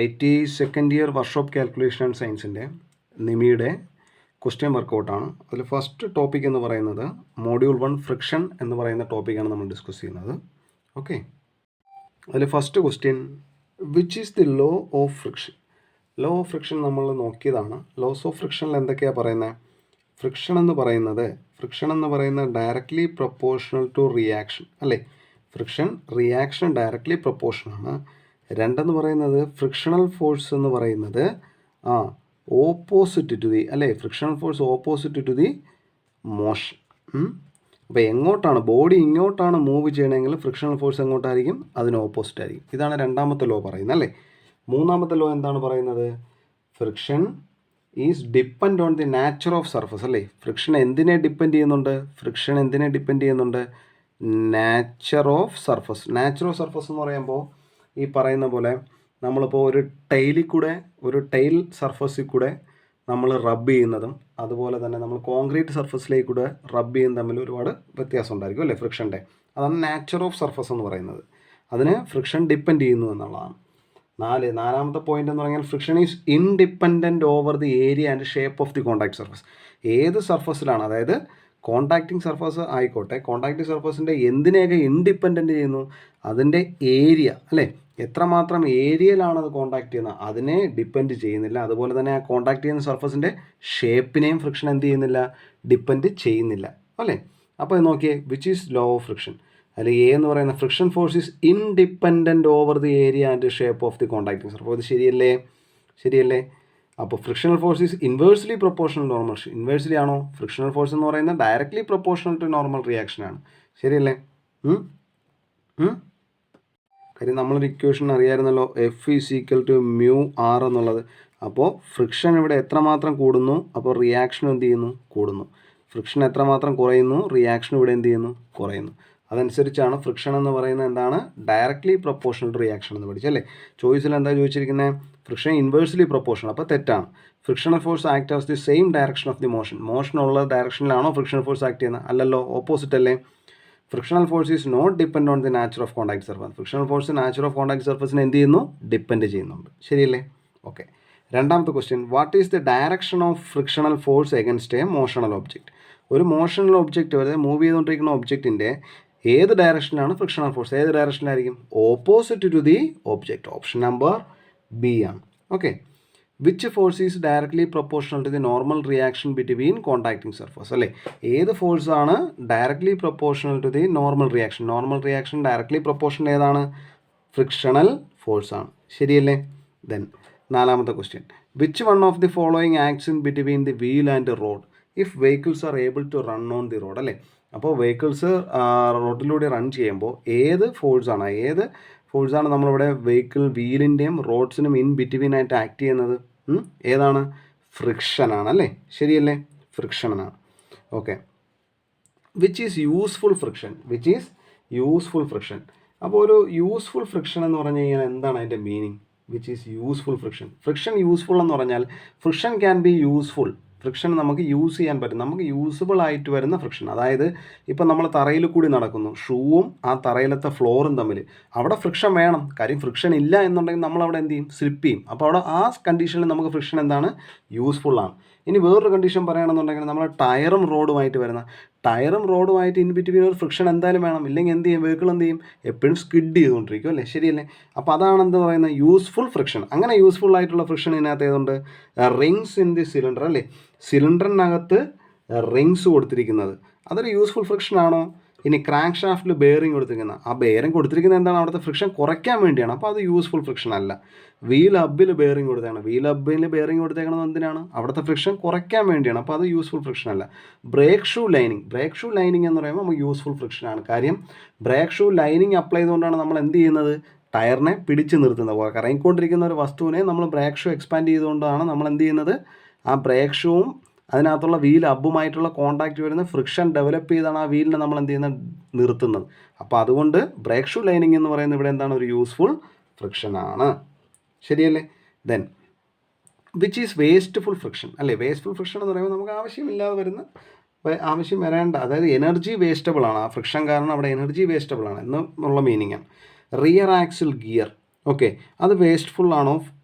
IT second year workshop calculation and സയൻസിൻ്റെ നിമിയുടെ question വർക്കൗട്ടാണ്. അതിൽ ഫസ്റ്റ് ടോപ്പിക് എന്ന് പറയുന്നത് മോഡ്യൂൾ 1 ഫ്രിക്ഷൻ എന്ന് പറയുന്ന ടോപ്പിക്കാണ് നമ്മൾ ഡിസ്കസ് ചെയ്യുന്നത്. ഓക്കെ, അതിൽ first question, which is the law of friction? Law of friction നമ്മൾ നോക്കിയതാണ്. ലോസ് ഓഫ് ഫ്രിക്ഷനിൽ എന്തൊക്കെയാണ് പറയുന്നത്? ഫ്രിക്ഷൻ എന്ന് പറയുന്നത് ഡയറക്റ്റ്ലി പ്രൊപ്പോർഷണൽ ടു റിയാക്ഷൻ അല്ലേ? ഫ്രിക്ഷൻ റിയാക്ഷൻ ഡയറക്റ്റ്ലി പ്രൊപ്പോർഷനാണ്. രണ്ടെന്ന് പറയുന്നത് ഫ്രിക്ഷണൽ ഫോഴ്സ് എന്ന് പറയുന്നത് ഓപ്പോസിറ്റ് ടു ദി അല്ലേ? Frictional force opposite to the motion. അപ്പോൾ എങ്ങോട്ടാണ് ബോഡി ഇങ്ങോട്ടാണ് മൂവ് ചെയ്യണമെങ്കിൽ ഫ്രിക്ഷണൽ ഫോഴ്സ് എങ്ങോട്ടായിരിക്കും? അതിന് ഓപ്പോസിറ്റ് ആയിരിക്കും. ഇതാണ് രണ്ടാമത്തെ ലോ പറയുന്നത് അല്ലേ? മൂന്നാമത്തെ ലോ എന്താണ് പറയുന്നത്? Friction is depend on the nature of surface അല്ലേ? ഫ്രിക്ഷൻ എന്തിനെ ഡിപ്പെൻഡ് ചെയ്യുന്നുണ്ട്? Nature of surface. Nature of surface എന്ന് പറയുമ്പോൾ ഈ പറയുന്ന പോലെ നമ്മളിപ്പോൾ ഒരു ടൈൽ സർഫസിൽ കൂടെ നമ്മൾ റബ്ബ് ചെയ്യുന്നതും അതുപോലെ തന്നെ നമ്മൾ കോൺക്രീറ്റ് സർഫസിലേക്ക് കൂടെ റബ്ബ് ചെയ്യുന്നതും തമ്മിൽ ഒരുപാട് വ്യത്യാസം ഉണ്ടായിരിക്കും അല്ലേ? ഫ്രിക്ഷൻ്റെ അതാണ് നാച്ചർ ഓഫ് സർഫസ് എന്ന് പറയുന്നത്. അതിന് ഫ്രിക്ഷൻ ഡിപ്പെൻഡ് ചെയ്യുന്നു എന്നുള്ളതാണ്. നാലാമത്തെ പോയിന്റ് എന്ന് പറഞ്ഞാൽ friction is independent over the area and shape of the contact surface. ഏത് സർഫസിലാണ്, അതായത് കോൺടാക്റ്റിംഗ് സർഫസ് ആയിക്കോട്ടെ, കോൺടാക്റ്റിംഗ് സർഫസിൻ്റെ എന്തിനെയൊക്കെ ഇൻഡിപെൻഡൻറ്റ് ചെയ്യുന്നു? അതിൻ്റെ ഏരിയ അല്ലേ? എത്രമാത്രം ഏരിയയിലാണ് അത് കോൺടാക്ട് ചെയ്യുന്നത് അതിനെ ഡിപ്പെൻഡ് ചെയ്യുന്നില്ല. അതുപോലെ തന്നെ ആ കോൺടാക്ട് ചെയ്യുന്ന സർഫസിൻ്റെ ഷേപ്പിനെയും ഫ്രിക്ഷൻ എന്ത് ചെയ്യുന്നില്ല? ഡിപ്പെൻഡ് ചെയ്യുന്നില്ല അല്ലേ? അപ്പോൾ നോക്കിയേ, which is law of friction? അതിൽ എ എന്ന് പറയുന്ന friction force is independent over the area and shape of the contacting surface. ഇത് ശരിയല്ലേ? അപ്പോൾ frictional force is inversely proportional normal. Inversely ആണോ? ഫ്രിക്ഷണൽ ഫോഴ്സ് എന്ന് പറയുന്നത് ഡയറക്ട്ലി പ്രൊപ്പോർഷണൽ ടു നോർമൽ റിയാക്ഷനാണ്. ശരിയല്ലേ? കാര്യം നമ്മളൊരു ഇക്വേഷൻ അറിയാമായിരുന്നല്ലോ, F is equal to mu R എന്നുള്ളത്. അപ്പോൾ ഫ്രിക്ഷൻ ഇവിടെ എത്രമാത്രം കൂടുന്നു, അപ്പോൾ റിയാക്ഷനും എന്ത് ചെയ്യുന്നു? കൂടുന്നു. ഫ്രിക്ഷൻ എത്രമാത്രം കുറയുന്നു, റിയാക്ഷൻ ഇവിടെ എന്ത് ചെയ്യുന്നു? കുറയുന്നു. അതനുസരിച്ചാണ് ഫ്രിക്ഷൻ എന്ന് പറയുന്നത് എന്താണ്? ഡയറക്ട്ലി പ്രൊപ്പോർഷണൽ ടു റിയാക്ഷൻ എന്ന് പഠിച്ചല്ലേ? ചോയ്സിൽ എന്താ ചോദിച്ചിരിക്കുന്നത്? Friction inversely proportional. അപ്പോൾ തെറ്റാണ്. Frictional force act as the same direction of the motion ഉള്ള ഡയറക്ഷനിലാണോ ഫ്രിക്ഷണൽ ഫോഴ്സ് ആക്ട് ചെയ്യുന്നത്? അല്ലല്ലോ, ഓപ്പോസിറ്റ് അല്ലേ? Frictional force is not depend on the nature of contact surface. Frictional force nature of contact സർഫസിനെ എന്ത് ചെയ്യുന്നു? ഡിപ്പെൻഡ് ചെയ്യുന്നുണ്ട്. ശരിയല്ലേ? ഓക്കെ. രണ്ടാമത്തെ question, what is the direction of frictional force against a motional object? ഒരു motional object, അതായത് move ചെയ്തുകൊണ്ടിരിക്കുന്ന ഒബ്ജക്റ്റിൻ്റെ ഏത് ഡയറക്ഷനിലാണ് ഫ്രിക്ഷണൽ ഫോഴ്സ്? ഏത് ഡയറക്ഷനിലായിരിക്കും? Opposite to the object. Option number B ആണ്. Okay. Which force is directly proportional to the normal reaction between contacting surface അല്ലേ? ഏത് ഫോഴ്സാണ് directly proportional to the normal reaction directly proportional ഏതാണ്? ഫ്രിക്ഷണൽ ഫോഴ്സ് ആണ്. ശരിയല്ലേ? Then നാലാമത്തെ question, which one of the following acts in between the wheel and road if vehicles are able to run on the road അല്ലേ? അപ്പോൾ vehicles റോഡിലൂടെ run ചെയ്യുമ്പോൾ ഏത് ഫോഴ്സാണ് നമ്മളിവിടെ വീലിൻ്റെയും റോഡ്സിനും ഇൻ ബിറ്റ്വീൻ ആയിട്ട് ആക്ട് ചെയ്യുന്നത്? ഏതാണ്? ഫ്രിക്ഷനാണ് അല്ലേ? ശരിയല്ലേ? ഫ്രിക്ഷനാണ്. Okay. Which is useful friction? അപ്പോൾ ഒരു യൂസ്ഫുൾ ഫ്രിക്ഷൻ എന്ന് പറഞ്ഞു കഴിഞ്ഞാൽ എന്താണ് അതിൻ്റെ meaning? Which is useful friction useful എന്ന് പറഞ്ഞാൽ friction can be useful. Friction നമുക്ക് യൂസ് ചെയ്യാൻ പറ്റും, നമുക്ക് യൂസബിൾ ആയിട്ട് വരുന്ന ഫ്രിക്ഷൻ. അതായത് ഇപ്പം നമ്മൾ തറയിൽ കൂടി നടക്കുന്നു, ഷൂവും ആ തറയിലത്തെ ഫ്ലോറും തമ്മിൽ അവിടെ ഫ്രിക്ഷൻ വേണം. കാര്യം ഫ്രിക്ഷൻ ഇല്ല എന്നുണ്ടെങ്കിൽ നമ്മളവിടെ എന്ത് ചെയ്യും? സ്ലിപ്പ് ചെയ്യും. അപ്പോൾ അവിടെ ആ കണ്ടീഷനിൽ നമുക്ക് ഫ്രിക്ഷൻ എന്താണ്? യൂസ്ഫുള്ളാണ്. ഇനി വേറൊരു കണ്ടീഷൻ പറയുകയാണെന്നുണ്ടെങ്കിൽ നമ്മൾ ടയറും റോഡുമായിട്ട് ഇൻ ബിറ്റ്വീൻ ഒരു ഫ്രിക്ഷൻ എന്തായാലും വേണം. ഇല്ലെങ്കിൽ എന്ത് ചെയ്യും? വെഹിക്കിൾ എന്ത് ചെയ്യും? എപ്പോഴും സ്കിഡ് ചെയ്തുകൊണ്ടിരിക്കും അല്ലേ? ശരിയല്ലേ? അപ്പോൾ അതാണ് എന്ത് പറയുന്നത്? Useful friction. അങ്ങനെ യൂസ്ഫുൾ ആയിട്ടുള്ള ഫ്രിക്ഷൻ ഇതിനകത്ത് ഏതുണ്ട്? റിങ്സ് ഇൻ ദി സിലിണ്ടർ അല്ലേ? സിലിണ്ടറിനകത്ത് റിങ്സ് കൊടുത്തിരിക്കുന്നത് അതൊരു യൂസ്ഫുൾ ഫ്രിക്ഷൻ ആണോ? ഇനി ക്രാങ്ക് ഷാഫ്റ്റിൽ ബെയറിംഗ് കൊടുത്തിരിക്കുന്നത്, ആ ബെയറിംഗ് കൊടുത്തിരിക്കുന്നത് എന്താണ്? അവിടുത്തെ ഫ്രിക്ഷൻ കുറയ്ക്കാൻ വേണ്ടിയാണ്. അപ്പോൾ അത് യൂസ്ഫുൾ ഫ്രിക്ഷൻ അല്ല. വീൽ ഹബ്ബിൽ ബെയറിംഗ് കൊടുത്തേക്കണം എന്തിനാണ്? അവിടുത്തെ ഫ്രിക്ഷൻ കുറയ്ക്കാൻ വേണ്ടിയാണ്. അപ്പോൾ അത് യൂസ്ഫുൾ ഫ്രിക്ഷൻ അല്ല. ബ്രേക്ക് ഷൂ ലൈനിങ് എന്ന് പറയുമ്പോൾ നമുക്ക് യൂസ്ഫുൾ ഫ്രിക്ഷനാണ്. കാര്യം ബ്രേക്ക് ഷൂ ലൈനിങ് അപ്ലൈ ചെയ്തുകൊണ്ടാണ് നമ്മൾ എന്ത് ചെയ്യുന്നത്? ടയറിനെ പിടിച്ച് നിർത്തുന്നത്. കറങ്ങിക്കൊണ്ടിരിക്കുന്ന ഒരു വസ്തുവിനെ നമ്മൾ ബ്രേക്ക് ഷൂ എക്സ്പാൻഡ് ചെയ്തുകൊണ്ടാണ് നമ്മൾ എന്ത് ചെയ്യുന്നത്? ആ ബ്രേക്ക് ഷൂവും അതിനകത്തുള്ള വീൽ ഹബ്ബുമായിട്ടുള്ള കോൺടാക്റ്റ് വരുന്ന ഫ്രിക്ഷൻ ഡെവലപ്പ് ചെയ്താണ് ആ വീലിനെ നമ്മൾ എന്ത് ചെയ്യുന്നത്? നിർത്തുന്നത്. അപ്പോൾ അതുകൊണ്ട് ബ്രേക്ക് ഷൂ ലൈനിങ് എന്ന് പറയുന്നത് ഇവിടെ എന്താണ്? ഒരു യൂസ്ഫുൾ ഫ്രിക്ഷനാണ്. ശരിയല്ലേ? Then which is wasteful friction അല്ലേ? വേസ്റ്റ്ഫുൾ ഫ്രിക്ഷൻ എന്ന് പറയുമ്പോൾ നമുക്ക് ആവശ്യം വരേണ്ട, അതായത് എനർജി വേസ്റ്റബിൾ ആണ്. ആ ഫ്രിക്ഷൻ കാരണം അവിടെ എനർജി വേസ്റ്റബിൾ ആണ് എന്നുള്ള മീനിങ് ആണ്. റിയർ ആക്സിൽ ഗിയർ ഓക്കെ, അത് വേസ്റ്റ്ഫുൾ ആണോ,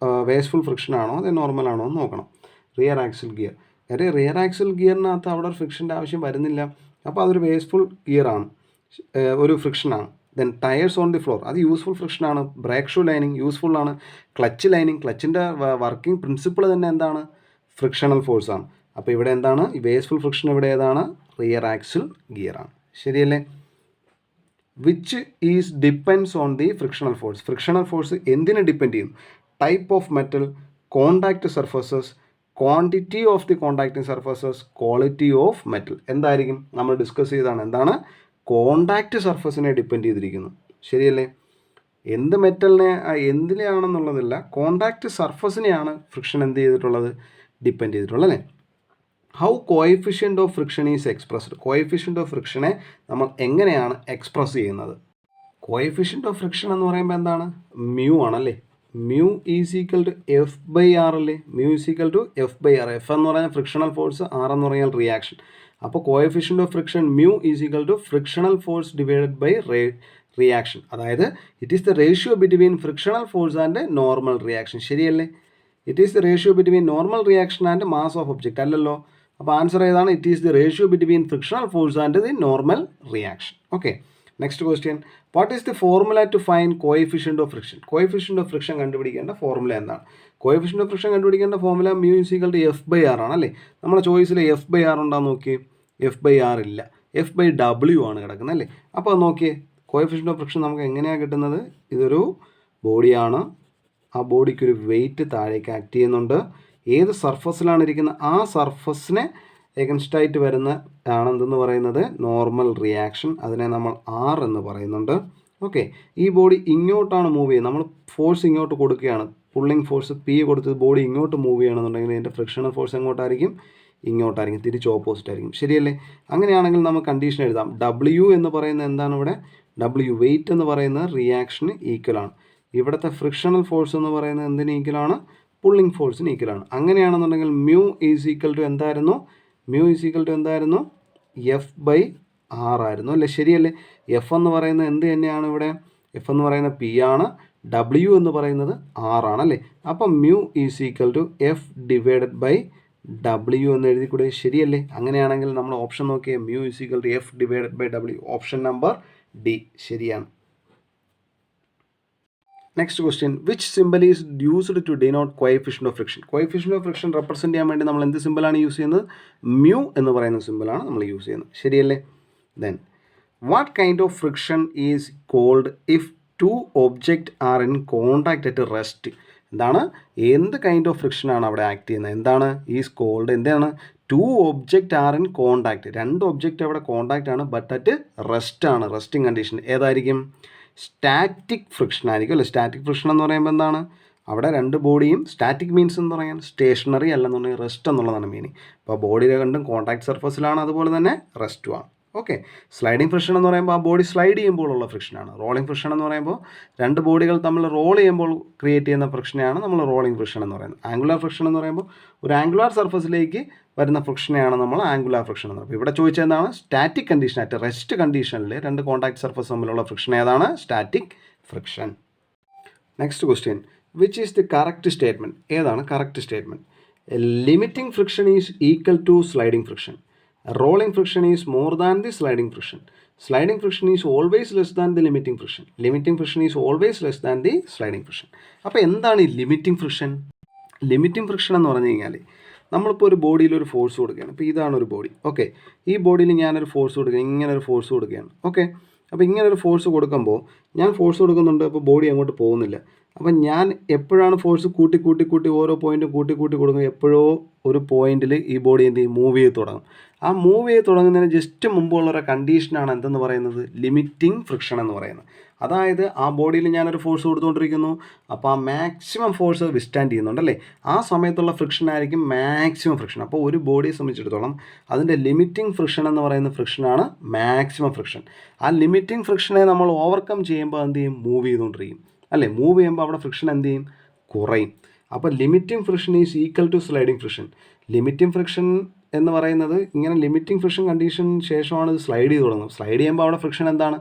വേസ്റ്റ്ഫുൾ ഫ്രിക്ഷൻ ആണോ അത് നോർമൽ ആണോ എന്ന് നോക്കണം. റിയർ ആക്സിൽ ഗിയർ, കാര്യം റിയർ ആക്സിൽ ഗിയറിനകത്ത് അവിടെ ഒരു ഫ്രിക്ഷൻ്റെ ആവശ്യം വരുന്നില്ല, അപ്പോൾ അതൊരു വേസ്റ്റ്ഫുൾ ഗിയറാണ്, ഒരു ഫ്രിക്ഷനാണ്. Then tyres on the floor, അത് യൂസ്ഫുൾ ഫ്രിക്ഷനാണ്. ബ്രേക്ക് ഷൂ ലൈനിങ് യൂസ്ഫുൾ ആണ്. ക്ലച്ച് ലൈനിങ്, ക്ലച്ചിൻ്റെ വർക്കിംഗ് പ്രിൻസിപ്പിൾ തന്നെ എന്താണ്, ഫ്രിക്ഷണൽ ഫോഴ്സാണ്. അപ്പോൾ ഇവിടെ എന്താണ് ഈ വേസ്റ്റ്ഫുൾ ഫ്രിക്ഷൻ, ഇവിടെ ഏതാണ്, റിയർ ആക്സിൽ ഗിയറാണ്. ശരിയല്ലേ? Which is depends on the frictional force, frictional force എന്തിനെ ഡിപ്പെൻഡ് ചെയ്യും, type of metal, contact surfaces, quantity of the contacting surfaces, quality of metal. എന്തായിരിക്കും, നമ്മൾ ഡിസ്കസ് ചെയ്താണ്, എന്താണ്, കോണ്ടാക്റ്റ് സർഫസിനെ ഡിപ്പെൻഡ് ചെയ്തിരിക്കുന്നു. ശരിയല്ലേ? എന്ത് മെറ്റലിനെ എന്തിനെയാണെന്നുള്ളതല്ല, കോണ്ടാക്റ്റ് സർഫസിനെയാണ് ഫ്രിക്ഷൻ എന്ത് ചെയ്തിട്ടുള്ളത്, ഡിപ്പെൻഡ് ചെയ്തിട്ടുള്ളത് അല്ലേ. How coefficient of friction is expressed, coefficient of ഫ്രിക്ഷനെ നമ്മൾ എങ്ങനെയാണ് എക്സ്പ്രസ് ചെയ്യുന്നത്. കോഎഫിഷ്യൻ്റ് ഓഫ് ഫ്രിക്ഷൻ എന്ന് പറയുമ്പോൾ എന്താണ്, മ്യൂ ആണല്ലേ. Mu is equal to F by R അല്ലേ. Mu is equal to F by R. F എന്ന് പറഞ്ഞാൽ ഫ്രിക്ഷണൽ ഫോഴ്സ്, ആർ എന്ന് പറഞ്ഞാൽ റിയാക്ഷൻ. അപ്പോൾ coefficient of friction mu is equal to frictional force divided by reaction. അതായത് it is the ratio between frictional force and normal reaction. ശരിയല്ലേ? It is the ratio between normal reaction and mass of object അല്ലല്ലോ. അപ്പോൾ answer ഏതാണ്, it is the ratio between frictional force and the normal reaction. Okay, next question, what is the formula to find coefficient of friction. Coefficient of friction കണ്ടുപിടിക്കേണ്ട formula എന്താണ്? Coefficient of friction കണ്ടുപിടിക്കേണ്ട formula mu is equal to F by R ആണ് അല്ലേ. നമ്മുടെ ചോയ്സിൽ F by R ഉണ്ടാകും, നോക്കിയേ, F by R ഇല്ല, എഫ് ബൈ ഡബ്ല്യു ആണ് കിടക്കുന്നത് അല്ലേ. അപ്പോൾ നോക്കിയേ, കോഎഫിഷ്യൻ്റ് ഓഫ് ഫ്രിക്ഷൻ നമുക്ക് എങ്ങനെയാണ് കിട്ടുന്നത്, ഇതൊരു ബോഡിയാണ്, ആ ബോഡിക്ക് ഒരു വെയിറ്റ് താഴേക്ക് ആക്ട് ചെയ്യുന്നുണ്ട്. ഏത് സർഫസിലാണ് ഇരിക്കുന്നത് ആ സർഫസിനെ എഗൻസ്റ്റ് ആയിട്ട് വരുന്ന ആണ് എന്തെന്ന് പറയുന്നത്, നോർമൽ റിയാക്ഷൻ. അതിനെ നമ്മൾ ആർ എന്ന് പറയുന്നുണ്ട്. ഓക്കെ, ഈ ബോഡി ഇങ്ങോട്ടാണ് മൂവ് ചെയ്യുന്നത്, നമ്മൾ ഫോഴ്സ് ഇങ്ങോട്ട് കൊടുക്കുകയാണ്, പുള്ളിങ് ഫോഴ്സ് പി കൊടുത്ത് ബോഡി ഇങ്ങോട്ട് മൂവ് ചെയ്യണമെന്നുണ്ടെങ്കിൽ ഇതിൻ്റെ ഫ്രിക്ഷണൽ ഫോഴ്സ് എങ്ങോട്ടായിരിക്കും, ഇങ്ങോട്ടായിരിക്കും, തിരിച്ച് ഓപ്പോസിറ്റ് ആയിരിക്കും. ശരിയല്ലേ? അങ്ങനെയാണെങ്കിൽ നമുക്ക് കണ്ടീഷൻ എഴുതാം. ഡബ്ല്യു എന്ന് പറയുന്നത് എന്താണ്, ഇവിടെ ഡബ്ല്യു വെയിറ്റ് എന്ന് പറയുന്നത് റിയാക്ഷന് ഈക്വലാണ്. ഇവിടുത്തെ ഫ്രിക്ഷണൽ ഫോഴ്സ് എന്ന് പറയുന്നത് എന്തിന് ഈക്വലാണ്, പുള്ളിങ് ഫോഴ്സിന് ഈക്വലാണ്. അങ്ങനെയാണെന്നുണ്ടെങ്കിൽ മ്യൂ ഈസ് ഈക്വൽ ടു എന്തായിരുന്നു, മ്യൂ ഈസ് ഈക്വൽ ടു എന്തായിരുന്നു, എഫ് ബൈ ആർ ആയിരുന്നു അല്ലേ. ശരിയല്ലേ? എഫ് എന്ന് പറയുന്നത് എന്ത് തന്നെയാണ് ഇവിടെ, എഫ് എന്ന് പറയുന്നത് പി ആണ്, ഡബ്ല്യു എന്ന് പറയുന്നത് ആർ ആണ് അല്ലേ. അപ്പം mu is equal to F divided by W എന്ന് എഴുതിക്കൂടെ. ശരിയല്ലേ? അങ്ങനെയാണെങ്കിൽ നമ്മൾ ഓപ്ഷൻ നോക്കിയേ, mu is equal to F divided by W. Option number D ശരിയാണ്. Next question, which simple is used to denote coefficient of friction. Coefficient of friction represent ചെയ്യാൻ വേണ്ടി നമ്മൾ എന്ത് സിമ്പിളാണ് യൂസ് ചെയ്യുന്നത്, മ്യൂ എന്ന് പറയുന്ന സിമ്പിളാണ് നമ്മൾ യൂസ് ചെയ്യുന്നത്. ശരിയല്ലേ? Then what kind of friction is called if two object are in contact at rest. എന്താണ്, എന്ത് കൈൻഡ് ഓഫ് ഫ്രിക്ഷനാണ് അവിടെ ആക്ട് ചെയ്യുന്നത്, എന്താണ് ഈസ് കോൾഡ്, എന്താണ്, two object are in contact, രണ്ട് ഒബ്ജക്റ്റ് അവിടെ കോണ്ടാക്റ്റ് ആണ്, ബട്ട് അറ്റ് റെസ്റ്റ് ആണ്, റെസ്റ്റിംഗ് കണ്ടീഷൻ. ഏതായിരിക്കും, സ്റ്റാറ്റിക് ഫ്രിക്ഷൻ ആയിരിക്കും അല്ലേ. സ്റ്റാറ്റിക് ഫ്രിക്ഷൻ എന്ന് പറയുമ്പോൾ എന്താണ്, അവിടെ രണ്ട് ബോഡിയും, സ്റ്റാറ്റിക് മീൻസ് എന്ന് പറയാൻ സ്റ്റേഷനറി അല്ലെന്നുണ്ടെങ്കിൽ റെസ്റ്റ് എന്നുള്ളതാണ് മീനിങ്. അപ്പോൾ ബോഡി രണ്ടും കോൺടാക്ട് സർഫസിലാണ്, അതുപോലെ തന്നെ റെസ്റ്റുമാണ്. ഓക്കെ, സ്ലൈഡിംഗ് ഫ്രിക്ഷൻ എന്ന് പറയുമ്പോൾ ആ ബോഡി സ്ലൈഡ് ചെയ്യുമ്പോഴുള്ള ഫ്രിക്ഷനാണ്. റോളിംഗ് ഫ്രിക്ഷൻ എന്ന് പറയുമ്പോൾ രണ്ട് ബോഡികൾ തമ്മിൽ റോൾ ചെയ്യുമ്പോൾ ക്രിയേറ്റ് ചെയ്യുന്ന ഫ്രിക്ഷനെയാണ് നമ്മൾ റോളിംഗ് ഫ്രിക്ഷൻ എന്ന് പറയുന്നത്. ആംഗുലാർ ഫ്രിക്ഷൻ എന്ന് പറയുമ്പോൾ ഒരു ആംഗുലാർ സർഫസിലേക്ക് വരുന്ന ഫ്രിക്ഷനെയാണ് നമ്മൾ ആംഗുലാർ ഫ്രിക്ഷൻ എന്ന് പറയുന്നത്. ഇവിടെ ചോദിച്ചത് എന്താണ്, സ്റ്റാറ്റിക് കണ്ടീഷൻ, അറ്റ് റെസ്റ്റ് കണ്ടീഷനിൽ രണ്ട് കോൺടാക്ട് സർഫസ് തമ്മിലുള്ള ഫ്രിക്ഷൻ ഏതാണ്, static friction. Next question, which is the correct statement. ഏതാണ് correct statement? Limiting friction is equal to sliding friction. Rolling friction is more than the sliding friction. Sliding friction is always less than the limiting friction. Limiting friction is always less than the sliding friction. അപ്പോൾ എന്താണ് ഈ limiting friction? Limiting friction എന്ന് പറഞ്ഞു കഴിഞ്ഞാൽ നമ്മളിപ്പോൾ ഒരു ബോഡിയിൽ ഒരു ഫോഴ്സ് കൊടുക്കുകയാണ്. ഇപ്പോൾ ഇതാണ് ഒരു ബോഡി. ഓക്കെ, ഈ ബോഡിയിൽ ഞാനൊരു ഫോഴ്സ് കൊടുക്കുകയാണ്, ഇങ്ങനെ ഒരു ഫോഴ്സ് കൊടുക്കുകയാണ്. ഓക്കെ, അപ്പോൾ ഇങ്ങനെ ഒരു ഫോഴ്സ് കൊടുക്കുമ്പോൾ ഞാൻ ഫോഴ്സ് കൊടുക്കുന്നുണ്ട്, അപ്പോൾ ബോഡി അങ്ങോട്ട് പോകുന്നില്ല. അപ്പം ഞാൻ എപ്പോഴാണ് ഫോഴ്സ് കൂട്ടി ഓരോ പോയിൻറ്റും കൂട്ടി കൊടുക്കുക, എപ്പോഴോ ഒരു പോയിന്റിൽ ഈ ബോഡി എന്ത് ചെയ്യും, മൂവ് ചെയ്ത് തുടങ്ങും. ആ മൂവ് ചെയ്ത് തുടങ്ങുന്നതിന് ജസ്റ്റ് മുമ്പുള്ളൊരു കണ്ടീഷനാണ് എന്തെന്ന് പറയുന്നത്, ലിമിറ്റിംഗ് ഫ്രിക്ഷൻ എന്ന് പറയുന്നത്. അതായത് ആ ബോഡിയിൽ ഞാനൊരു ഫോഴ്സ് കൊടുത്തുകൊണ്ടിരിക്കുന്നു, അപ്പോൾ ആ മാക്സിമം ഫോഴ്സ് വിസ്റ്റാൻഡ് ചെയ്യുന്നുണ്ടല്ലേ, ആ സമയത്തുള്ള ഫ്രിക്ഷൻ ആയിരിക്കും മാക്സിമം ഫ്രിക്ഷൻ. അപ്പോൾ ഒരു ബോഡിയെ സംബന്ധിച്ചിടത്തോളം അതിൻ്റെ ലിമിറ്റിംഗ് ഫ്രിക്ഷൻ എന്ന് പറയുന്ന ഫ്രിക്ഷനാണ് മാക്സിമം ഫ്രിക്ഷൻ. ആ ലിമിറ്റിംഗ് ഫ്രിക്ഷനെ നമ്മൾ ഓവർകം ചെയ്യുമ്പോൾ എന്ത് ചെയ്യും, മൂവ് ചെയ്തുകൊണ്ടിരിക്കും അല്ലേ. മൂവ് ചെയ്യുമ്പോൾ അവിടെ ഫ്രിക്ഷൻ എന്ത് ചെയ്യും, കുറയും. അപ്പോൾ limiting friction is equal to sliding friction. Limiting friction എന്ന് പറയുന്നത് ഇങ്ങനെ ലിമിറ്റിംഗ് ഫ്രിക്ഷൻ കണ്ടീഷന് ശേഷമാണ് ഇത് സ്ലൈഡ് ചെയ്ത് തുടങ്ങുന്നത്. സ്ലൈഡ് ചെയ്യുമ്പോൾ അവിടെ ഫ്രിക്ഷൻ എന്താണ്,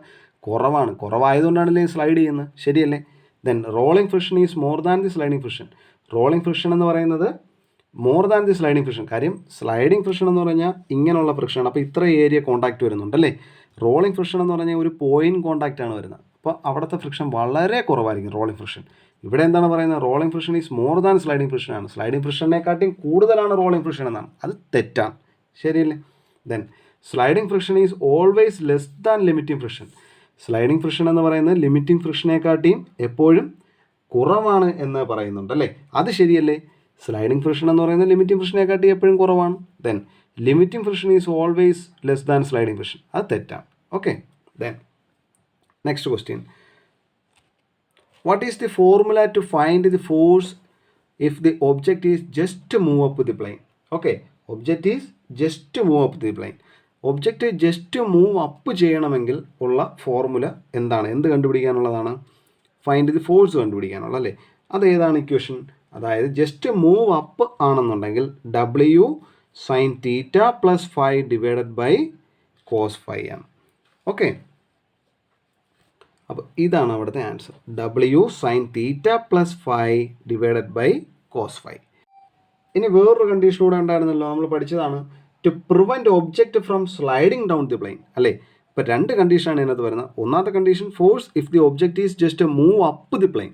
കുറവാണ്. കുറവായതുകൊണ്ടാണല്ലേ സ്ലൈഡ് ചെയ്യുന്നത്. ശരിയല്ലേ? Then rolling friction is more than the sliding friction. Rolling friction എന്ന് പറയുന്നത് more than the sliding friction. കാര്യം സ്ലൈഡിംഗ് ഫ്രിക്ഷൻ എന്ന് പറഞ്ഞാൽ ഇങ്ങനെയുള്ള ഫ്രിക്ഷനാണ്, അപ്പോൾ ഇത്ര ഏരിയ കോൺടാക്റ്റ് വരുന്നുണ്ടല്ലേ. റോളിംഗ് ഫ്രിക്ഷൻ എന്ന് പറഞ്ഞാൽ ഒരു പോയിൻറ്റ് കോൺടാക്റ്റ് ആണ് വരുന്നത്, അപ്പോൾ അവിടുത്തെ ഫ്രിക്ഷൻ വളരെ കുറവായിരിക്കും റോളിംഗ് ഫ്രിക്ഷൻ. ഇവിടെ എന്താണ് പറയുന്നത്? Rolling friction is more than sliding friction ആണ്. സ്ലൈഡിംഗ് ഫ്രിക്ഷനെക്കാട്ടിയും കൂടുതലാണ് റോളിംഗ് ഫ്രിക്ഷൻ എന്നാണ്. അത് തെറ്റാണ്, ശരിയല്ലേ. Then sliding friction is always less than limiting friction. Sliding friction എന്ന് പറയുന്നത് ലിമിറ്റിംഗ് ഫ്രിക്ഷനെക്കാട്ടിയും എപ്പോഴും കുറവാണ് എന്ന് പറയുന്നുണ്ട് അല്ലേ. അത് ശരിയല്ലേ. സ്ലൈഡിംഗ് ഫ്രിക്ഷൻ എന്ന് പറയുന്നത് ലിമിറ്റിംഗ് ഫ്രിക്ഷനെക്കാട്ടി എപ്പോഴും കുറവാണ്. Then limiting friction is always less than sliding friction. അത് തെറ്റാണ്. Okay. Then next question, what is the formula to find the force if the object is just move up the plane? Okay, object is just move up the plane. Object just move up ചെയ്യണമെങ്കിൽ ഉള്ള formula എന്താണ്? എന്ത് കണ്ടുപിടിക്കാനുള്ളതാണ്? Find the force കണ്ടുപിടിക്കാനുള്ള അല്ലേ. അതേതാണ് equation? അതായത് just move up ആണെന്നുണ്ടെങ്കിൽ W sin θ plus phi divided by cos phi ആണ്. ഓക്കെ, അപ്പോൾ ഇതാണ് അവിടുത്തെ answer. W sin θ plus phi divided by cos phi. ഇനി വേറൊരു കണ്ടീഷൻ കൂടെ ഉണ്ടായിരുന്നല്ലോ, നമ്മൾ പഠിച്ചതാണ്. To prevent object from sliding down the plane അല്ലേ. ഇപ്പോൾ രണ്ട് കണ്ടീഷനാണ് ഇതിനകത്ത് വരുന്നത്. ഒന്നാമത്തെ condition force if the object is just move up the plane.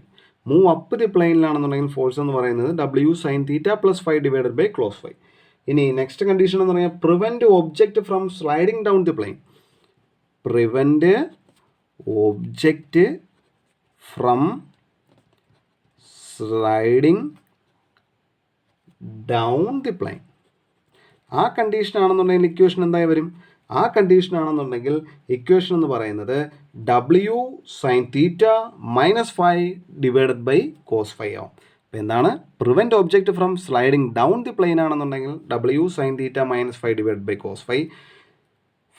Move up the പ്ലെയിനിലാണെന്നുണ്ടെങ്കിൽ ഫോഴ്സ് എന്ന് പറയുന്നത് W sin θ plus phi divided by cos phi. ഇനി നെക്സ്റ്റ് കണ്ടീഷൻ എന്ന് പറഞ്ഞാൽ prevent object from sliding down the plane. Prevent object from sliding down the plane. ആ condition ആണെന്നുണ്ടെങ്കിൽ equation എന്തായി വരും? ആ കണ്ടീഷൻ ആണെന്നുണ്ടെങ്കിൽ ഇക്വേഷൻ എന്ന് പറയുന്നത് W sin θ minus phi divided by cos phi ആവും. അപ്പോൾ എന്താണ്? Prevent object from sliding down the plane ആണെന്നുണ്ടെങ്കിൽ W sin θ minus phi divided by cos phi.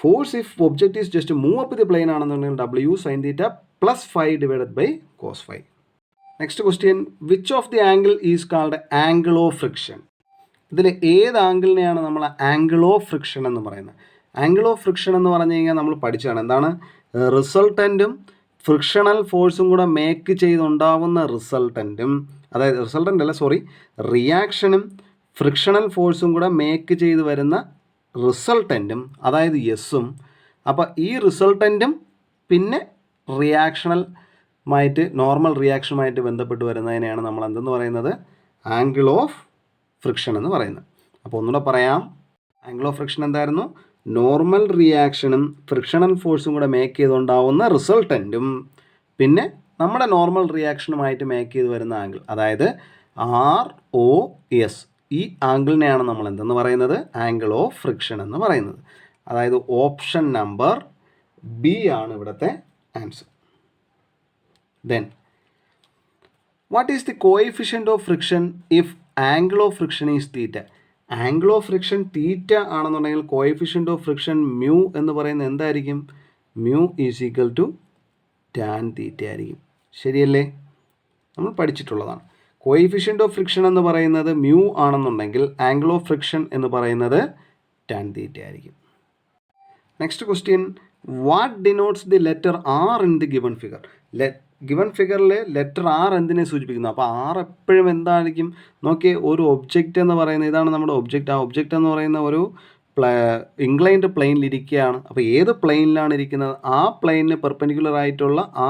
Force if object is just move up the plane ആണെന്നുണ്ടെങ്കിൽ W sin θ plus phi divided by cos phi. Next question, which of the angle is called angle of friction? ഇതിൽ ഏത് ആംഗിളിനെയാണ് നമ്മൾ angle of friction എന്ന് പറയുന്നത്? Angle of friction എന്ന് പറഞ്ഞു കഴിഞ്ഞാൽ നമ്മൾ പഠിച്ചതാണ്. എന്താണ്? റിസൾട്ടൻറ്റും ഫ്രിക്ഷണൽ ഫോഴ്സും കൂടെ മേക്ക് ചെയ്തുണ്ടാവുന്ന റിസൾട്ടൻറ്റും, അതായത് റിസൾട്ടൻ്റ് അല്ല സോറി, റിയാക്ഷനും ഫ്രിക്ഷണൽ ഫോഴ്സും കൂടെ മേക്ക് ചെയ്ത് വരുന്ന റിസൾട്ടൻറ്റും, അതായത് എസ്സും. അപ്പോൾ ഈ റിസൾട്ടൻറ്റും പിന്നെ റിയാക്ഷണലുമായിട്ട് നോർമൽ റിയാക്ഷനുമായിട്ട് ബന്ധപ്പെട്ട് വരുന്നതിനെയാണ് നമ്മൾ എന്തെന്ന് പറയുന്നത്? ആംഗിൾ ഓഫ് ഫ്രിക്ഷൻ എന്ന് പറയുന്നത്. അപ്പോൾ ഒന്നുകൂടെ പറയാം, ആംഗിൾ ഓഫ് ഫ്രിക്ഷൻ എന്തായിരുന്നു? നോർമൽ റിയാക്ഷനും ഫ്രിക്ഷണൽ ഫോഴ്സും കൂടെ മേക്ക് ചെയ്തുണ്ടാവുന്ന റിസൾട്ടൻറ്റും പിന്നെ നമ്മുടെ നോർമൽ റിയാക്ഷനുമായിട്ട് മേക്ക് ചെയ്ത് വരുന്ന ആംഗിൾ, അതായത് ROS. ഈ ആംഗിളിനെയാണ് നമ്മൾ എന്തെന്ന് പറയുന്നത്? ആംഗിൾ ഓഫ് ഫ്രിക്ഷൻ എന്ന് പറയുന്നത്. അതായത് ഓപ്ഷൻ നമ്പർ B ആണ് ഇവിടുത്തെ answer. Then what is the coefficient of friction if angle of friction is theta? Angle of friction theta ആണെന്നുണ്ടെങ്കിൽ കോഎഫിഷ്യൻ്റ് ഓഫ് ഫ്രിക്ഷൻ മ്യൂ എന്ന് പറയുന്നത് എന്തായിരിക്കും? Mu is equal to tan theta ആയിരിക്കും. ശരിയല്ലേ? നമ്മൾ പഠിച്ചിട്ടുള്ളതാണ്. Coefficient of friction എന്ന് പറയുന്നത് mu ആണെന്നുണ്ടെങ്കിൽ ആംഗിൾ ഓഫ് ഫ്രിക്ഷൻ എന്ന് പറയുന്നത് ടാൻ തീറ്റ ആയിരിക്കും. Next question, what denotes the letter R in the given figure? Given ഫിഗറിൽ ലെറ്റർ R എന്തിനെ സൂചിപ്പിക്കുന്നു? അപ്പോൾ R എപ്പോഴും എന്തായിരിക്കും? നോക്കിയേ, ഒരു ഒബ്ജക്റ്റ് എന്ന് പറയുന്നത് ഇതാണ് നമ്മുടെ ഒബ്ജക്റ്റ്. ആ ഒബ്ജക്റ്റ് എന്ന് പറയുന്ന ഒരു ഇൻക്ലൈൻഡ് പ്ലെയിനിലിരിക്കുകയാണ്. അപ്പോൾ ഏത് പ്ലെയിനിലാണ് ഇരിക്കുന്നത് ആ പ്ലെയിനിന് പെർപെൻഡിക്കുലർ ആയിട്ടുള്ള ആ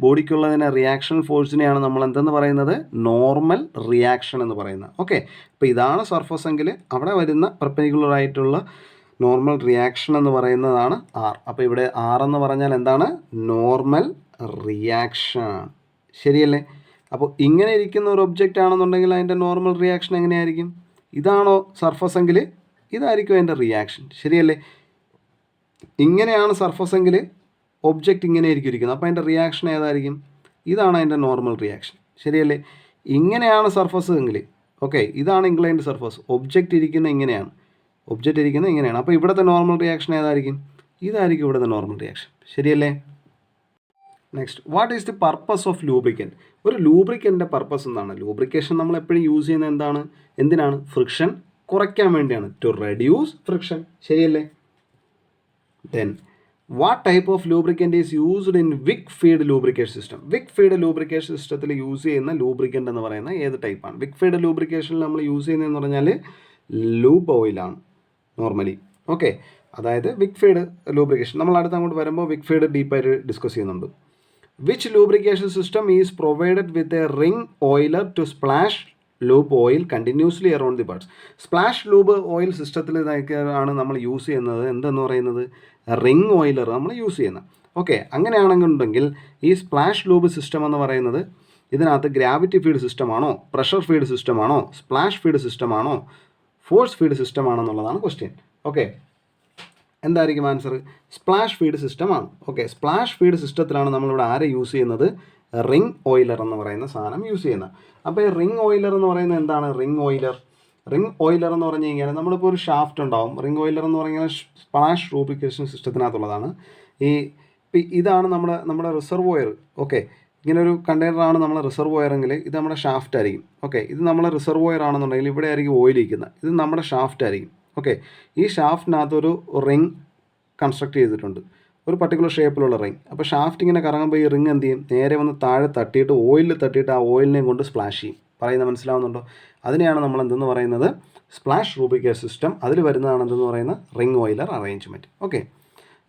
ബോഡിക്കുള്ളതിനെ റിയാക്ഷൻ ഫോഴ്സിനെയാണ് നമ്മൾ എന്തെന്ന് പറയുന്നത്? നോർമൽ റിയാക്ഷൻ എന്ന് പറയുന്നത്. ഓക്കെ, അപ്പോൾ ഇതാണ് സർഫസ് എങ്കിൽ അവിടെ വരുന്ന പെർപെൻഡിക്കുലർ ആയിട്ടുള്ള നോർമൽ റിയാക്ഷൻ എന്ന് പറയുന്നതാണ് R. അപ്പോൾ ഇവിടെ R എന്ന് പറഞ്ഞാൽ എന്താണ്? Normal reaction. ശരിയല്ലേ? അപ്പോൾ ഇങ്ങനെ ഇരിക്കുന്ന ഒരു ഒബ്ജക്റ്റ് ആണെന്നുണ്ടെങ്കിൽ അതിൻ്റെ നോർമൽ റിയാക്ഷൻ എങ്ങനെയായിരിക്കും? ഇതാണോ സർഫസ് എങ്കിൽ ഇതായിരിക്കും അതിൻ്റെ റിയാക്ഷൻ. ശരിയല്ലേ? ഇങ്ങനെയാണ് സർഫസ് എങ്കിൽ ഒബ്ജക്റ്റ് ഇങ്ങനെ ആയിരിക്കും ഇരിക്കുന്നത്. അപ്പോൾ അതിൻ്റെ റിയാക്ഷൻ ഏതായിരിക്കും? ഇതാണ് അതിൻ്റെ നോർമൽ റിയാക്ഷൻ. ശരിയല്ലേ? ഇങ്ങനെയാണ് സർഫസ് എങ്കിൽ, ഓക്കെ, ഇതാണ് ഇൻക്ലൈൻഡ് സർഫസ്. ഒബ്ജക്റ്റ് ഇരിക്കുന്നത് ഇങ്ങനെയാണ്. അപ്പോൾ ഇവിടുത്തെ നോർമൽ റിയാക്ഷൻ ഏതായിരിക്കും? ഇതായിരിക്കും ഇവിടുത്തെ നോർമൽ റിയാക്ഷൻ. ശരിയല്ലേ? Next, what is the purpose of lubricant? ഒരു ലൂബ്രിക്കൻ്റെ പർപ്പസ് എന്താണ്? ലൂബ്രിക്കേഷൻ നമ്മൾ എപ്പോഴും യൂസ് ചെയ്യുന്നത് എന്തിനാണ്? ഫ്രിക്ഷൻ കുറയ്ക്കാൻ വേണ്ടിയാണ്. To reduce friction. ശരിയല്ലേ? Then what type of lubricant is used in wick feed lubrication system? Wick feed lubrication സിസ്റ്റത്തിൽ യൂസ് ചെയ്യുന്ന ലൂബ്രിക്കൻ്റ് എന്ന് പറയുന്ന ഏത് ടൈപ്പാണ്? വിക് ഫീഡ് ലൂബ്രിക്കേഷനിൽ നമ്മൾ യൂസ് ചെയ്യുന്നതെന്ന് പറഞ്ഞാൽ ലൂബ് ഓയിലാണ് നോർമലി. ഓക്കെ, അതായത് വിക് ഫീഡ് ലൂബ്രിക്കേഷൻ നമ്മൾ അടുത്ത് അങ്ങോട്ട് വരുമ്പോൾ വിക് ഫീഡ് ഡീപ്പായിട്ട് ഡിസ്കസ് ചെയ്യുന്നുണ്ട്. Which lubrication system is provided with a ring oiler to splash lube oil continuously around the parts? Splash lube oil സിസ്റ്റത്തിൽ ആണ് നമ്മൾ യൂസ് ചെയ്യുന്നത് എന്തെന്ന് പറയുന്നത് റിംഗ് ഓയിലർ നമ്മൾ യൂസ് ചെയ്യുന്നത്. ഓക്കെ, അങ്ങനെയാണെന്നുണ്ടെങ്കിൽ ഈ സ്പ്ലാഷ് ലൂബ് സിസ്റ്റം എന്ന് പറയുന്നത് ഇതിനകത്ത് ഗ്രാവിറ്റി ഫീഡ് സിസ്റ്റമാണോ, പ്രഷർ ഫീഡ് സിസ്റ്റമാണോ, സ്പ്ലാഷ് ഫീഡ് സിസ്റ്റമാണോ, ഫോഴ്സ് ഫീഡ് സിസ്റ്റമാണോ എന്നുള്ളതാണ് ക്വസ്റ്റ്യൻ. ഓക്കെ, എന്തായിരിക്കും ആൻസർ? സ്പ്ലാഷ് ഫീഡ് സിസ്റ്റമാണ്. ഓക്കെ, സ്പ്ലാഷ് ഫീഡ് സിസ്റ്റത്തിലാണ് നമ്മളിവിടെ ആരെ യൂസ് ചെയ്യുന്നത്? റിംഗ് ഓയിലർ എന്ന് പറയുന്ന സാധനം യൂസ് ചെയ്യുന്നത്. അപ്പോൾ ഈ റിംഗ് ഓയിലർ എന്ന് പറയുന്നത് എന്താണ്? റിംഗ് ഓയിലർ എന്ന് പറഞ്ഞു കഴിഞ്ഞാൽ നമ്മളിപ്പോൾ ഒരു ഷാഫ്റ്റ് ഉണ്ടാവും. റിംഗ് ഓയിലർ എന്ന് പറഞ്ഞാൽ സ്പ്ലാഷ് ലൂബ്രിക്കേഷൻ സിസ്റ്റത്തിനകത്തുള്ളതാണ്. ഇതാണ് നമ്മുടെ റിസർവോയർ. ഓക്കെ, ഇങ്ങനെ ഒരു കണ്ടെയ്നറാണ് നമ്മളെ റിസർവോയർ എങ്കിൽ ഇത് നമ്മുടെ ഷാഫ്റ്റ് ആയിരിക്കും. ഓക്കെ, ഇത് നമ്മളെ റിസർവോയർ ആണെന്നുണ്ടെങ്കിൽ ഇവിടെ ആയിരിക്കും ഓയിൽ ഇരിക്കുന്നത്. ഇത് നമ്മുടെ ഷാഫ്റ്റ് ആയിരിക്കും. ഓക്കെ, ഈ ഷാഫ്റ്റിനകത്തൊരു റിംഗ് കൺസ്ട്രക്ട് ചെയ്തിട്ടുണ്ട്, ഒരു പർട്ടിക്കുലർ ഷേപ്പിലുള്ള റിംഗ്. അപ്പോൾ ഷാഫ്റ്റ് ഇങ്ങനെ കറങ്ങുമ്പോൾ ഈ റിംഗ് എന്ത് ചെയ്യും? നേരെ വന്ന് താഴെ തട്ടിയിട്ട് ഓയിലിൽ തട്ടിയിട്ട് ആ ഓയിലിനെയും കൊണ്ട് സ്പ്ലാഷ് ചെയ്യും. പറയുന്നത് മനസ്സിലാവുന്നുണ്ടോ? അതിനെയാണ് നമ്മൾ എന്തെന്ന് പറയുന്നത്? Splash lubrication system. അതിൽ വരുന്നതാണ് എന്തെന്ന് പറയുന്ന ring Euler arrangement. Okay,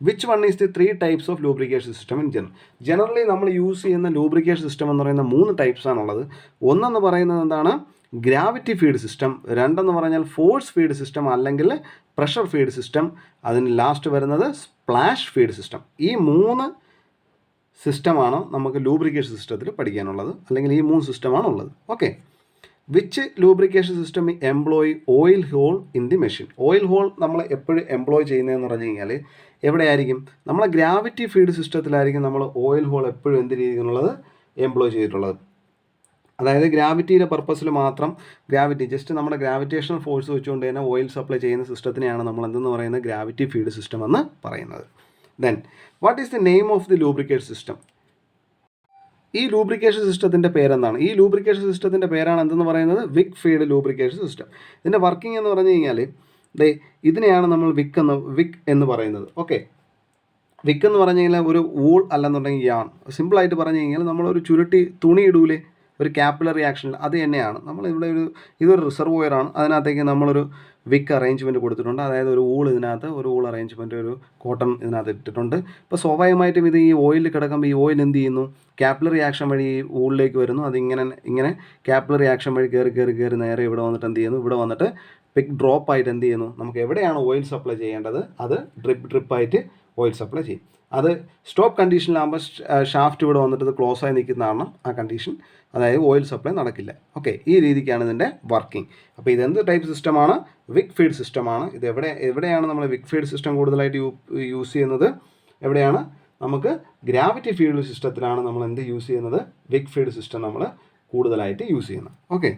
which one is the 3 types of lubrication system in generally നമ്മൾ യൂസ് ചെയ്യുന്ന ലൂബ്രിക്കേഷൻ സിസ്റ്റം എന്ന് പറയുന്ന 3 ടൈപ്സ് ആണുള്ളത്. ഒന്നെന്ന് പറയുന്നത് എന്താണ്? Gravity feed system. രണ്ടെന്ന് പറഞ്ഞാൽ ഫോഴ്സ് ഫീഡ് സിസ്റ്റം അല്ലെങ്കിൽ പ്രഷർ ഫീഡ് സിസ്റ്റം. അതിന് ലാസ്റ്റ് വരുന്നത് സ്പ്ലാഷ് ഫീഡ് സിസ്റ്റം. ഈ 3 സിസ്റ്റമാണ് നമുക്ക് ലൂബ്രിക്കേഷൻ സിസ്റ്റത്തിൽ പഠിക്കാനുള്ളത്, അല്ലെങ്കിൽ ഈ 3 സിസ്റ്റമാണ് ഉള്ളത്. Okay, which lubrication system employ oil hole in the machine? Oil hole നമ്മൾ എപ്പോഴും എംപ്ലോയ് ചെയ്യുന്നതെന്ന് പറഞ്ഞു കഴിഞ്ഞാൽ എവിടെയായിരിക്കും? നമ്മളെ ഗ്രാവിറ്റി ഫീഡ് സിസ്റ്റത്തിലായിരിക്കും നമ്മൾ ഓയിൽ ഹോൾ എപ്പോഴും എന്ത് രീതിയിലുള്ളത് എംപ്ലോയ് ചെയ്തിട്ടുള്ളത്. അതായത് ഗ്രാവിറ്റിയുടെ പർപ്പസിൽ മാത്രം, ജസ്റ്റ് നമ്മുടെ ഗ്രാവിറ്റേഷണൽ ഫോഴ്സ് വെച്ചുകൊണ്ട് തന്നെ ഓയിൽ സപ്ലൈ ചെയ്യുന്ന സിസ്റ്റത്തിനെയാണ് നമ്മൾ എന്തെന്ന് പറയുന്നത്? ഗ്രാവിറ്റി ഫീഡ് സിസ്റ്റം എന്ന് പറയുന്നത്. Then what is the name of the lubrication system? ഈ ലൂബ്രിക്കേഷൻ സിസ്റ്റത്തിൻ്റെ പേരെന്താണ്? ഈ ലൂബ്രിക്കേഷൻ സിസ്റ്റത്തിൻ്റെ പേരാണ് എന്തെന്ന് പറയുന്നത്? വിക് ഫീഡ് ലൂബ്രിക്കേഷൻ സിസ്റ്റം. ഇതിൻ്റെ വർക്കിംഗ് എന്ന് പറഞ്ഞു കഴിഞ്ഞാൽ ഇതിനെയാണ് നമ്മൾ വിക് എന്ന് പറയുന്നത്. ഓക്കെ, വിക് എന്ന് പറഞ്ഞു കഴിഞ്ഞാൽ ഒരു വൂൾ അല്ലെന്നുണ്ടെങ്കിൽ യാൺ. സിമ്പിളായിട്ട് പറഞ്ഞു കഴിഞ്ഞാൽ നമ്മളൊരു ചുരുട്ടി തുണി ഇടൂലേ ഒരു കാപ്പിലറി ആക്ഷനിൽ, അത് തന്നെയാണ്. നമ്മളിവിടെ ഇതൊരു റിസർവോയറാണ്. അതിനകത്തേക്ക് നമ്മളൊരു വിക്ക് അറേഞ്ച്മെൻറ്റ് കൊടുത്തിട്ടുണ്ട്. അതായത് ഒരു വൂൾ അറേഞ്ച്മെൻറ്റ്, ഒരു കോട്ടൺ ഇതിനകത്ത് ഇട്ടിട്ടുണ്ട്. ഇപ്പോൾ സ്വാഭാവികമായിട്ടും ഇത് ഈ ഓയിലിൽ കിടക്കുമ്പോൾ ഈ ഓയിൽ എന്ത് ചെയ്യുന്നു? കാപ്പിലറി ആക്ഷൻ വഴി ഈ വൂളിലേക്ക് വരുന്നു. അതിങ്ങനെ കാപ്പിലറി ആക്ഷൻ വഴി കയറി നേരെ ഇവിടെ വന്നിട്ട് എന്ത് ചെയ്യുന്നു? ഇവിടെ വന്നിട്ട് ഡ്രോപ്പ് ആയിട്ട് എന്ത് ചെയ്യുന്നു? നമുക്ക് എവിടെയാണ് ഓയിൽ സപ്ലൈ ചെയ്യേണ്ടത് അത് ഡ്രിപ്പായിട്ട് ഓയിൽ സപ്ലൈ ചെയ്യും. അത് സ്റ്റോപ്പ് കണ്ടീഷനിലാകുമ്പോൾ ഷാഫ്റ്റ് ഇവിടെ വന്നിട്ട് ഇത് ക്ലോസ് ആയി നിൽക്കുന്നതാണ് ആ കണ്ടീഷൻ. അതായത് ഓയിൽ സപ്ലൈ നടക്കില്ല. ഓക്കെ, ഈ രീതിക്കാണ് ഇതിൻ്റെ വർക്കിംഗ്. അപ്പോൾ ഇതെന്ത് ടൈപ്പ് സിസ്റ്റമാണ്? വിക് ഫീഡ് സിസ്റ്റമാണ്. ഇത് എവിടെയാണ് നമ്മൾ വിക് ഫീഡ് സിസ്റ്റം കൂടുതലായിട്ട് യൂസ് ചെയ്യുന്നത്? എവിടെയാണ്? നമുക്ക് ഗ്രാവിറ്റി ഫീഡ് സിസ്റ്റത്തിലാണ് നമ്മൾ എന്ത് യൂസ് ചെയ്യുന്നത്? വിക് ഫീഡ് സിസ്റ്റം നമ്മൾ കൂടുതലായിട്ട് യൂസ് ചെയ്യുന്നത്. Okay,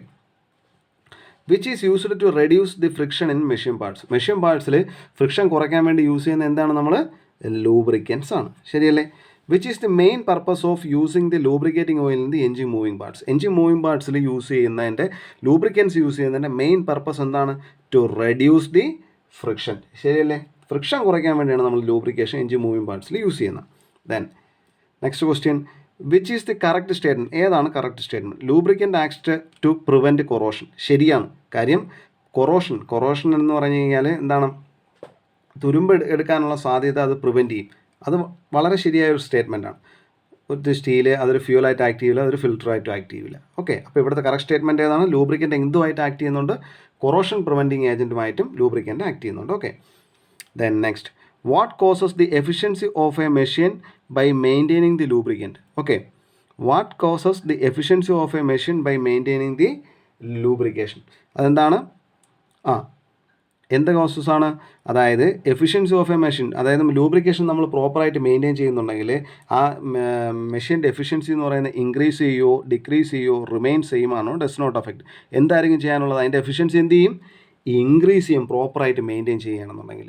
which is used to reduce the friction in machine parts? Machine പാർട്സിൽ ഫ്രിക്ഷൻ കുറയ്ക്കാൻ വേണ്ടി യൂസ് ചെയ്യുന്ന എന്താണ് നമ്മൾ? ലൂബ്രിക്കൻസ് ആണ്. ശരിയല്ലേ? Which is the main purpose of using the lubricating oil in the engine moving parts? Engine moving പാർട്സിൽ use ചെയ്യുന്നതിൻ്റെ ലൂബ്രിക്കൻസ് യൂസ് ചെയ്യുന്നതിൻ്റെ മെയിൻ പർപ്പസ് എന്താണ്? To reduce the friction. ശരിയല്ലേ? ഫ്രിക്ഷൻ കുറയ്ക്കാൻ വേണ്ടിയാണ് നമ്മൾ ലൂബ്രിക്കേഷൻ എൻജിൻ മൂവിങ് പാർട്സിൽ യൂസ് ചെയ്യുന്നത്. Then next question, which is the correct statement? ഏതാണ് correct statement? Lubricant act to prevent corrosion. ശരിയാണ്. കാര്യം കൊറോഷൻ എന്ന് പറഞ്ഞു കഴിഞ്ഞാൽ എന്താണ്? തുരുമ്പ് എടുക്കാനുള്ള സാധ്യത അത് പ്രിവെൻറ്റ് ചെയ്യും. അത് വളരെ ശരിയായ ഒരു സ്റ്റേറ്റ്മെൻറ്റാണ്. ഒരു സ്റ്റീല് അതൊരു ഫ്യൂലായിട്ട് ആക്ട് ചെയ്യില്ല, അതൊരു ഫിൽറ്ററായിട്ട് ആക്ട് ചെയ്യില്ല. ഓക്കെ, അപ്പോൾ ഇവിടുത്തെ കറക്റ്റ് സ്റ്റേറ്റ്മെൻറ്റ് ഏതാണ്? ലൂബ്രിക്കൻ്റ് എന്തുമായിട്ട് ആക്ട് ചെയ്യുന്നുണ്ട്? കൊറോഷൻ പ്രിവെൻറ്റിങ് ഏജൻറ്റുമായിട്ടും ലൂബ്രിക്കൻ്റ് ആക്ട് ചെയ്യുന്നുണ്ട്. Okay, then next, what causes the efficiency of a machine by maintaining the lubricant? Okay, what causes the efficiency of a machine by maintaining the lubrication? അതെന്താണ്? എന്ത് കോസസാണ്? അതായത് efficiency of a machine, അതായത് lubrication നമ്മൾ പ്രോപ്പറായിട്ട് maintain ചെയ്യുന്നുണ്ടെങ്കിൽ ആ മെഷീൻ്റെ എഫിഷ്യൻസി എന്ന് പറയുന്നത് ഇൻക്രീസ് ചെയ്യുമോ ഡിക്രീസ് ചെയ്യുമോ റിമെയിൻ സെയിം ആണോ ഡസ് നോട്ട് അഫക്റ്റ്? എന്തായിരിക്കും ചെയ്യാനുള്ളത്? അതിൻ്റെ എഫിഷ്യൻസി എന്ത് ചെയ്യും? ഇൻക്രീസ് ചെയ്യും പ്രോപ്പറായിട്ട് മെയിൻറ്റെയിൻ ചെയ്യുകയാണെന്നുണ്ടെങ്കിൽ.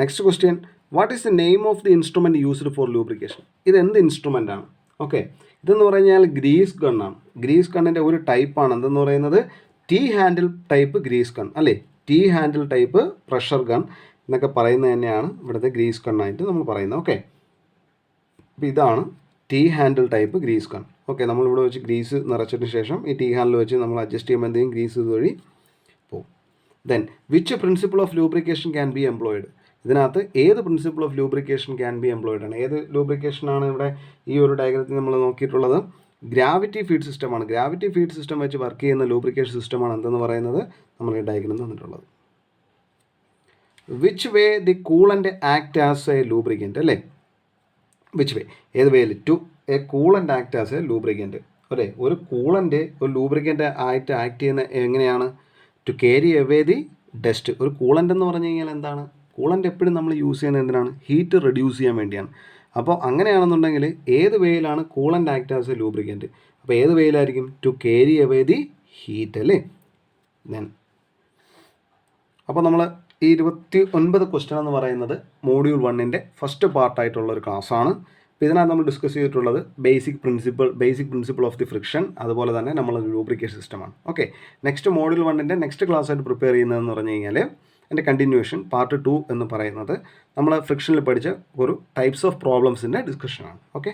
Next question, what is the name of the instrument used for lubrication? ഇത് എന്ത് ഇൻസ്ട്രുമെൻ്റ് ആണ്? ഓക്കെ, ഇതെന്ന് പറഞ്ഞാൽ ഗ്രീസ് ഗണ്ണാണ്. ഗ്രീസ് ഗണ്ണിൻ്റെ ഒരു ടൈപ്പാണ് എന്തെന്ന് പറയുന്നത്? T handle type grease gun അല്ലേ? T handle type pressure gun, എന്നൊക്കെ പറയുന്നത് തന്നെയാണ് ഇവിടുത്തെ ഗ്രീസ് ഗണ്ണായിട്ട് നമ്മൾ പറയുന്നത്. ഓക്കെ, അപ്പോൾ ഇതാണ് T handle type grease gun. Okay, നമ്മളിവിടെ വെച്ച് ഗ്രീസ് നിറച്ചതിന് ശേഷം ഈ ടീ ഹാൻഡിൽ വെച്ച് നമ്മൾ അഡ്ജസ്റ്റ് ചെയ്യുമ്പോൾ എന്തെങ്കിലും ഗ്രീസ് ഇതുവഴി പോകും. Then which principle of lubrication can be employed? ഇതിനകത്ത് ഏത് principle of lubrication can be employed ആണ്? ഏത് ലൂബ്രിക്കേഷനാണ് ഇവിടെ ഈ ഒരു ഡയഗ്രത്തിൽ നമ്മൾ നോക്കിയിട്ടുള്ളത്? ഗ്രാവിറ്റി ഫീഡ് സിസ്റ്റമാണ്. ഗ്രാവിറ്റി ഫീഡ് സിസ്റ്റം വെച്ച് വർക്ക് ചെയ്യുന്ന ലൂബ്രിക്കേഷൻ സിസ്റ്റമാണ് എന്തെന്ന് പറയുന്നത് നമ്മൾ ഈ ഡയഗ്രത്തിൽ തന്നിട്ടുള്ളത്. Which way the coolant act as a lubricant അല്ലേ? വിച്ച് വേ, ഏത് വേയിൽ? To a coolant act as a lubricant അല്ലേ? ഒരു കൂളൻ്റ് ഒരു ലൂബ്രിക്കൻ്റ് ആയിട്ട് ആക്ട് ചെയ്യുന്ന എങ്ങനെയാണ്? To carry away the dust. ഒരു കൂളൻ്റ് എന്ന് പറഞ്ഞു കഴിഞ്ഞാൽ എന്താണ്? കൂളൻ്റ് എപ്പോഴും നമ്മൾ യൂസ് ചെയ്യുന്നത് എന്തിനാണ്? ഹീറ്റ് റെഡ്യൂസ് ചെയ്യാൻ വേണ്ടിയാണ്. അപ്പോൾ അങ്ങനെയാണെന്നുണ്ടെങ്കിൽ ഏത് വേയിലാണ് coolant act as a lubricant? അപ്പോൾ ഏത് വേയിലായിരിക്കും? To carry away the heat അല്ലേ? ദെൻ അപ്പോൾ നമ്മൾ ഈ 29 ക്വസ്റ്റ്യൻ എന്ന് പറയുന്നത് മോഡ്യൂൾ 1ൻ്റെ ഫസ്റ്റ് പാർട്ടായിട്ടുള്ള ഒരു ക്ലാസ്സാണ്. അപ്പോൾ ഇതിനകത്ത് നമ്മൾ ഡിസ്കസ് ചെയ്തിട്ടുള്ളത് basic principle of the friction, അതുപോലെ തന്നെ നമ്മൾ ലൂബ്രിക്കേഷൻ സിസ്റ്റമാണ്. ഓക്കെ, നെക്സ്റ്റ് മോഡ്യൂൾ 1ൻ്റെ നെക്സ്റ്റ് ക്ലാസ് ആയിട്ട് പ്രിപ്പയർ ചെയ്യുന്നതെന്ന് പറഞ്ഞു കഴിഞ്ഞാൽ എൻ്റെ കണ്ടിന്യൂവേഷൻ പാർട്ട് 2 എന്ന് പറയുന്നത് നമ്മൾ ഫ്രിക്ഷനിൽ പഠിച്ച ഒരു ടൈപ്സ് ഓഫ് പ്രോബ്ലംസിൻ്റെ ഡിസ്കഷനാണ്. ഓക്കെ.